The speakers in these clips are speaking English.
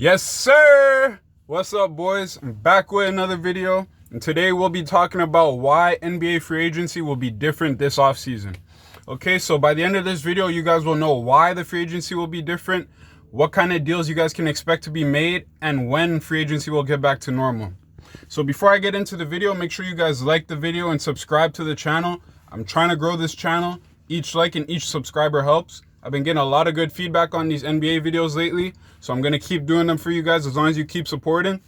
Yes, sir. What's up, boys? I'm back with another video, and today we'll be talking about why NBA free agency will be different this offseason. Okay, so by the end of this video, you guys will know why the free agency will be different, what kind of deals you guys can expect to be made, and when free agency will get back to normal. So before I get into the video, make sure you guys like the video and subscribe to the channel. I'm trying to grow this channel. Each like and each subscriber helps. I've been getting a lot of good feedback on these NBA videos lately, so I'm going to keep doing them for you guys as long as you keep supporting.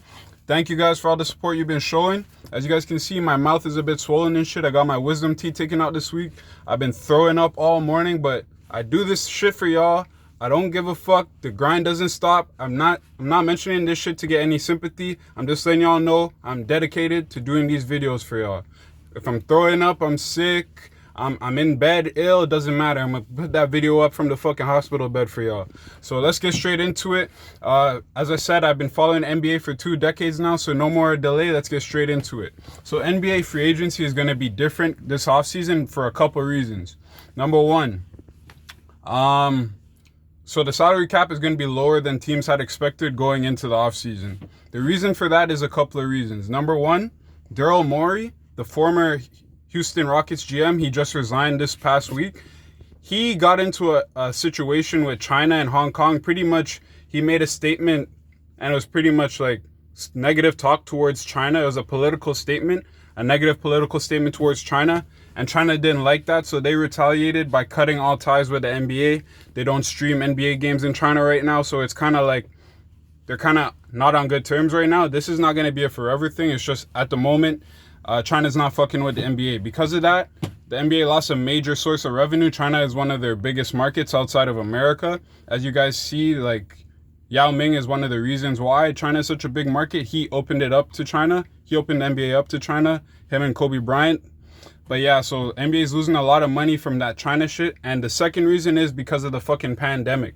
Thank you guys for all the support you've been showing. As you guys can see, my mouth is a bit swollen and shit. I got my wisdom teeth taken out this week. I've been throwing up all morning, but I do this shit for y'all. I don't give a fuck. The grind doesn't stop. I'm not mentioning this shit to get any sympathy. I'm just letting y'all know I'm dedicated to doing these videos for y'all. If I'm throwing up, I'm sick, I'm in bed ill, it doesn't matter. I'm gonna put that video up from the fucking hospital bed for y'all. So let's get straight into it. As I said, I've been following NBA for 2 decades now, so no more delay. Let's get straight into it. So NBA free agency is gonna be different this offseason for a couple reasons. Number one, so the salary cap is going to be lower than teams had expected going into the offseason. The reason for that is a couple of reasons. Number one, Daryl Morey, the former Houston Rockets GM, he just resigned this past week. He got into a situation with China and Hong Kong. Pretty much, he made a statement, and it was pretty much like negative talk towards China. It was a political statement, a negative political statement towards China. And China didn't like that, so they retaliated by cutting all ties with the NBA. They don't stream NBA games in China right now, so it's kind of like they're kind of not on good terms right now. This is not going to be a forever thing. It's just at the moment, China's not fucking with the NBA. Because of that, the NBA lost a major source of revenue. China is one of their biggest markets outside of America. As you guys see, like Yao Ming is one of the reasons why China is such a big market. He opened it up to China. He opened the NBA up to China, him and Kobe Bryant. But yeah, so NBA is losing a lot of money from that China shit. And the second reason is because of the fucking pandemic.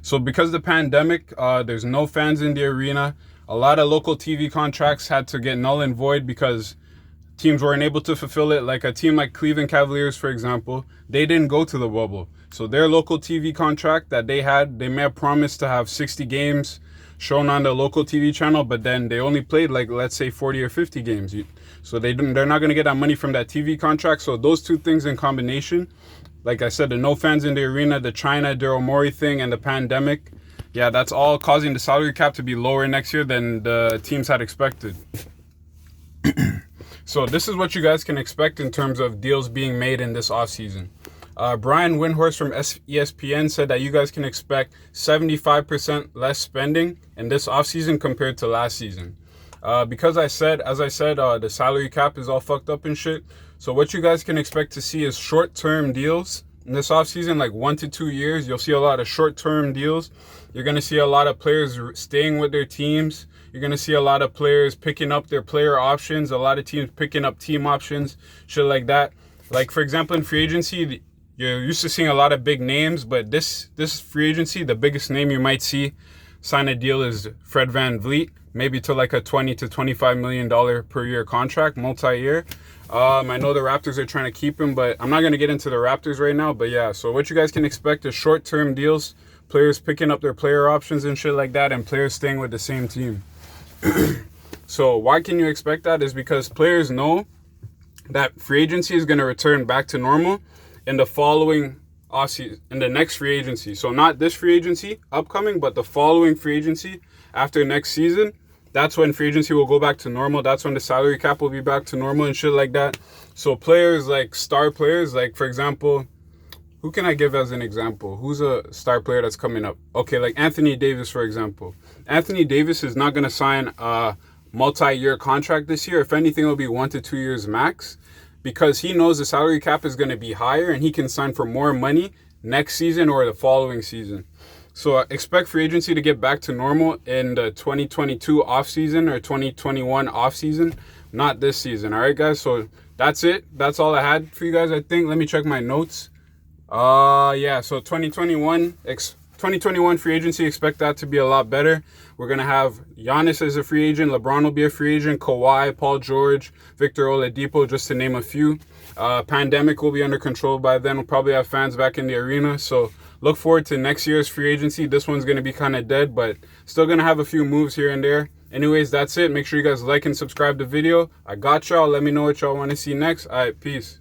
So because of the pandemic, there's no fans in the arena. A lot of local TV contracts had to get null and void because teams weren't able to fulfill it. Like a team like Cleveland Cavaliers, for example, they didn't go to the bubble. So their local TV contract that they had, they may have promised to have 60 games shown on the local TV channel, but then they only played like, let's say 40 or 50 games. So they're not going to get that money from that TV contract. So those two things in combination, like I said, the no fans in the arena, the China Daryl Morey thing, and the pandemic, yeah, that's all causing the salary cap to be lower next year than the teams had expected. So this is what you guys can expect in terms of deals being made in this offseason. Brian Windhorst from ESPN said that you guys can expect 75% less spending in this offseason compared to last season. Because as I said, the salary cap is all fucked up and shit. So what you guys can expect to see is short-term deals in this offseason, like 1 to 2 years. You'll see a lot of short-term deals. You're going to see a lot of players staying with their teams. You're going to see a lot of players picking up their player options, a lot of teams picking up team options, shit like that. Like, for example, in free agency, you're used to seeing a lot of big names, but this free agency, the biggest name you might see sign a deal is Fred VanVleet, maybe to like a $20 to $25 million per year contract, multi-year. I know the Raptors are trying to keep him, but I'm not going to get into the Raptors right now. But yeah, so what you guys can expect is short-term deals, players picking up their player options and shit like that, and players staying with the same team. So why can you expect that is because players know that free agency is going to return back to normal in the following offseason, in the next free agency. So not this free agency upcoming, but the following free agency after next season. That's when free agency will go back to normal. That's when the salary cap will be back to normal and shit like that. So players like star players, like for example, who can I give as an example? Who's a star player that's coming up? Okay, like Anthony Davis, for example. Anthony Davis is not going to sign a multi-year contract this year. If anything, it'll be 1 to 2 years max, because he knows the salary cap is going to be higher and he can sign for more money next season or the following season. So expect free agency to get back to normal in the 2022 offseason or 2021 offseason, not this season. All right, guys? So that's it. That's all I had for you guys, I think. Let me check my notes. Yeah, so 2021 free agency, expect that to be a lot better. We're going to have Giannis as a free agent. LeBron will be a free agent. Kawhi, Paul George, Victor Oladipo, just to name a few. Pandemic will be under control by then. We'll probably have fans back in the arena. So look forward to next year's free agency. This one's going to be kind of dead, but still going to have a few moves here and there. Anyways, that's it. Make sure you guys like and subscribe the video. I got y'all. Let me know what y'all want to see next. All right, peace.